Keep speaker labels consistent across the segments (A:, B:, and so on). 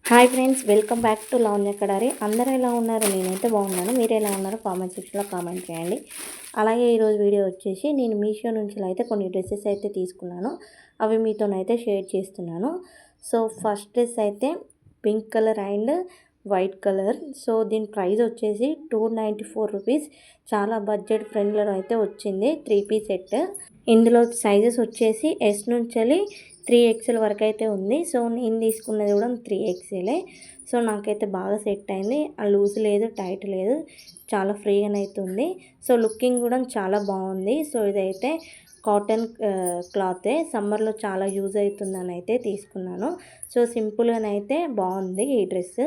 A: Hi friends, welcome back to Lavanya Kadari. అందరూ ఎలా ఉన్నారు? నేనైతే బాగున్నాను. మీరు ఎలా ఉన్నారో కామెంట్ సెక్షన్లో కామెంట్ చేయండి. అలాగే ఈరోజు వీడియో వచ్చేసి నేను మీషో నుంచి అయితే కొన్ని డ్రెస్సెస్ అయితే తీసుకున్నాను. అవి మీతోనైతే షేర్ చేస్తున్నాను. సో ఫస్ట్ డ్రెస్ అయితే pink colour and white colour. So దీని ప్రైస్ వచ్చేసి 294 రూపీస్. చాలా బడ్జెట్ ఫ్రెండ్లో అయితే వచ్చింది. 3 పీస్ సెట్. ఇందులో సైజెస్ వచ్చేసి ఎస్ నుంచి 3XL వరకు అయితే ఉంది. సో నేను తీసుకున్నది కూడా 3XL. సో నాకైతే బాగా సెట్ అయింది. లూజ్ లేదు, టైట్ లేదు, చాలా ఫ్రీగానే అయితే ఉంది. సో లుకింగ్ కూడా చాలా బాగుంది. సో ఇదైతే కాటన్ క్లాతే, సమ్మర్లో చాలా యూజ్ అవుతుందని అయితే తీసుకున్నాను. సో సింపుల్గానైతే బాగుంది ఈ డ్రెస్.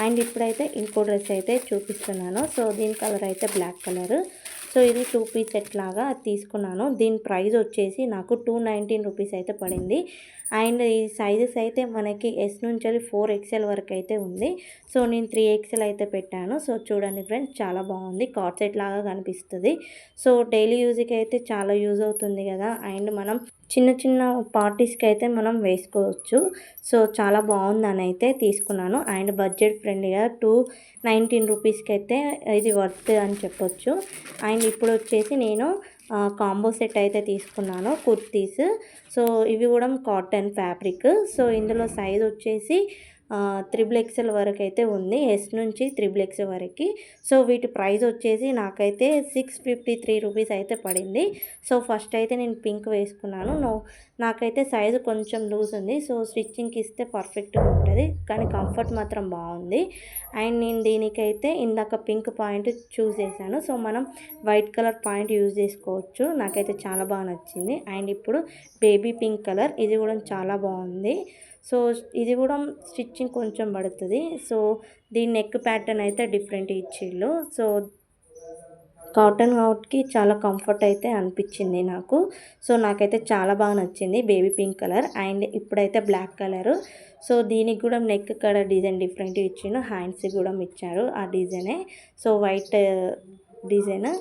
A: అండ్ ఇప్పుడైతే ఇంకో డ్రెస్ అయితే చూపిస్తున్నాను. సో దీని కలర్ అయితే బ్లాక్ కలర్. సో ఇది 2 పీస్ సెట్ లాగా తీసుకున్నాను. దీని ప్రైస్ వచ్చేసి నాకు 219 రూపీస్ అయితే పడింది. అండ్ ఈ సైజెస్ అయితే మనకి ఎస్ నుంచి 4XL వరకు అయితే ఉంది. సో నేను 3XL అయితే పెట్టాను. సో చూడండి ఫ్రెండ్స్, చాలా బాగుంది. కార్డ్ సెట్ లాగా కనిపిస్తుంది. సో డైలీ యూజ్కి అయితే చాలా యూజ్ అవుతుంది కదా. అండ్ మనం చిన్న చిన్న పార్టీస్కి అయితే మనం వేసుకోవచ్చు. సో చాలా బాగుందని అయితే తీసుకున్నాను. అండ్ బడ్జెట్ ఫ్రెండ్లీగా 219 రూపీస్కి అయితే ఇది వర్త్ అని చెప్పొచ్చు. అండ్ ఇప్పుడు వచ్చేసి నేను కాంబో సెట్ అయితే తీసుకున్నాను, కుర్తీస్. సో ఇవి కూడా కాటన్ ఫ్యాబ్రిక్. సో ఇందులో సైజ్ వచ్చేసి 3XL వరకు అయితే ఉంది, ఎస్ నుంచి 3XL వరకు. సో వీటి ప్రైస్ వచ్చేసి నాకైతే 653 రూపీస్ అయితే పడింది. సో ఫస్ట్ అయితే నేను పింక్ వేసుకున్నాను. నాకైతే సైజు కొంచెం లూజ్ ఉంది. సో స్టిచ్చింగ్కి ఇస్తే పర్ఫెక్ట్గా ఉంటుంది, కానీ కంఫర్ట్ మాత్రం బాగుంది. అండ్ నేను దీనికైతే ఇందాక పింక్ పాయింట్ చూస్ చేశాను. సో మనం వైట్ కలర్ పాయింట్ యూజ్ చేసుకోవచ్చు. నాకైతే చాలా బాగా నచ్చింది. అండ్ ఇప్పుడు బేబీ పింక్ కలర్, ఇది కూడా చాలా బాగుంది. సో ఇది కూడా స్టిచ్చింగ్ కొంచెం పడుతుంది. సో దీని నెక్ ప్యాటర్న్ అయితే డిఫరెంట్ ఇచ్చిళ్ళు. సో కాటన్ అవుట్కి చాలా కంఫర్ట్ అయితే అనిపించింది నాకు. సో నాకైతే చాలా బాగా నచ్చింది బేబీ పింక్ కలర్. అండ్ ఇప్పుడైతే బ్లాక్ కలరు. సో దీనికి కూడా నెక్ కడ డిజైన్ డిఫరెంట్ ఇచ్చిండు, హ్యాండ్స్ కూడా ఇచ్చారు ఆ డిజైనే. So white design.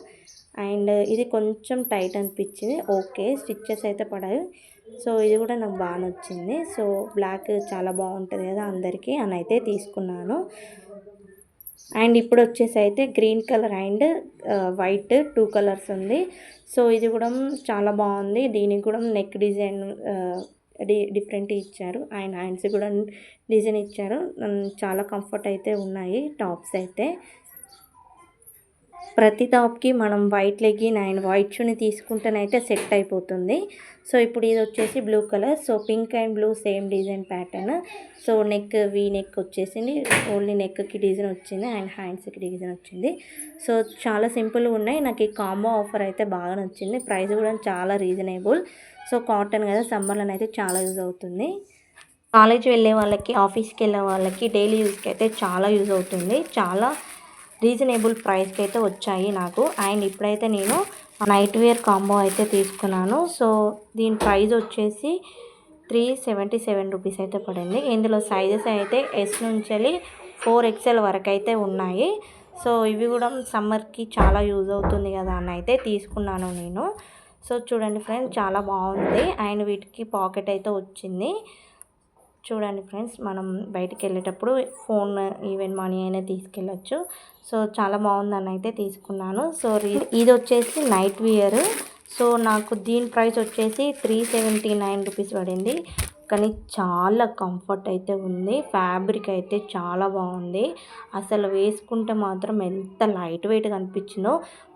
A: అండ్ ఇది కొంచెం టైట్ అనిపించింది. ఓకే, స్టిచ్చెస్ అయితే పడాయి. సో ఇది కూడా నాకు బాగా నచ్చింది. సో బ్లాక్ చాలా బాగుంటుంది కదా అందరికీ అని అయితే తీసుకున్నాను. అండ్ ఇప్పుడు వచ్చేసి అయితే green colour and white 2 colours ఉంది. సో ఇది కూడా చాలా బాగుంది. దీనికి కూడా నెక్ డిజైన్ డిఫరెంట్ ఇచ్చారు. అండ్ హ్యాండ్స్ కూడా డిజైన్ ఇచ్చారు. చాలా కంఫర్ట్ అయితే ఉన్నాయి టాప్స్ అయితే. ప్రతి టాప్కి మనం వైట్ లెగ్గిన్ అండ్ వైట్ షూని తీసుకుంటేనైతే సెట్ అయిపోతుంది. సో ఇప్పుడు ఇది వచ్చేసి blue colour. So pink and blue same design pattern. So neck V neck వచ్చేసింది, ఓన్లీ నెక్కి డిజైన్ వచ్చింది అండ్ హ్యాండ్స్కి డిజైన్ వచ్చింది. సో చాలా సింపుల్గా ఉన్నాయి. నాకు ఈ కాంబో ఆఫర్ అయితే బాగా నచ్చింది. ప్రైస్ కూడా చాలా రీజనబుల్. సో కాటన్ కదా, సమ్మర్లో అయితే చాలా యూజ్ అవుతుంది. కాలేజ్ వెళ్ళే వాళ్ళకి, ఆఫీస్కి వెళ్ళే వాళ్ళకి, డైలీ యూజ్కి అయితే చాలా యూజ్ అవుతుంది. చాలా రీజనబుల్ ప్రైస్కి అయితే వచ్చాయి నాకు. అండ్ ఇప్పుడైతే నేను నైట్ వేర్ కాంబో అయితే తీసుకున్నాను. సో దీని ప్రైస్ వచ్చేసి 377 రూపీస్ అయితే పడింది. ఇందులో సైజెస్ అయితే ఎస్ నుంచి 4XL వరకు అయితే ఉన్నాయి. సో ఇవి కూడా సమ్మర్కి చాలా యూజ్ అవుతుంది కదా అని అయితే తీసుకున్నాను నేను. సో చూడండి ఫ్రెండ్స్, చాలా బాగుంది. అండ్ వీటికి పాకెట్ అయితే వచ్చింది. చూడండి ఫ్రెండ్స్, మనం బయటికి వెళ్ళేటప్పుడు ఫోన్, ఈవెన్ మనీ అయినా తీసుకెళ్ళచ్చు. సో చాలా బాగుందని అయితే తీసుకున్నాను. సో ఇది వచ్చేసి నైట్ వేర్. సో నాకు దీని ప్రైస్ వచ్చేసి 379 రూపీస్ పడింది. కానీ చాలా కంఫర్ట్ అయితే ఉంది. ఫ్యాబ్రిక్ అయితే చాలా బాగుంది. అసలు వేసుకుంటే మాత్రం ఎంత లైట్ వెయిట్గా అనిపించిందో.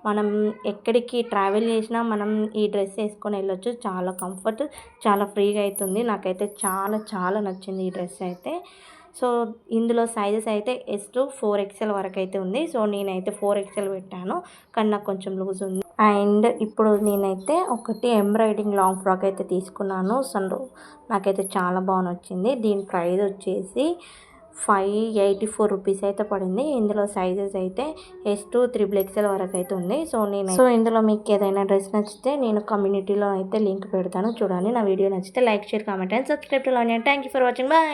A: మనం ఎక్కడికి ట్రావెల్ చేసినా మనం ఈ డ్రెస్ వేసుకొని వెళ్ళొచ్చు. చాలా కంఫర్ట్, చాలా ఫ్రీగా అవుతుంది. నాకైతే చాలా చాలా నచ్చింది ఈ డ్రెస్ అయితే. సో ఇందులో సైజెస్ అయితే ఎస్ టు 4XL వరకు అయితే ఉంది. సో నేనైతే 4XL పెట్టాను, కానీ నాకు కొంచెం లూజ్ ఉంది. అండ్ ఇప్పుడు నేనైతే ఒకటి ఎంబ్రాయిడింగ్ లాంగ్ ఫ్రాక్ అయితే తీసుకున్నాను. నాకైతే చాలా బాగా నచ్చింది. దీని ప్రైస్ వచ్చేసి 584 రూపీస్ అయితే పడింది. ఇందులో సైజెస్ అయితే ఎస్ టు 3XL వరకు అయితే ఉంది. సో ఇందులో మీకు ఏదైనా డ్రెస్ నచ్చితే నేను కమ్యూనిటీలో అయితే లింక్ పెడతాను, చూడండి. నా వీడియో నచ్చితే like, share, comment and subscribe to Lavanya. Thank you for watching. Bye.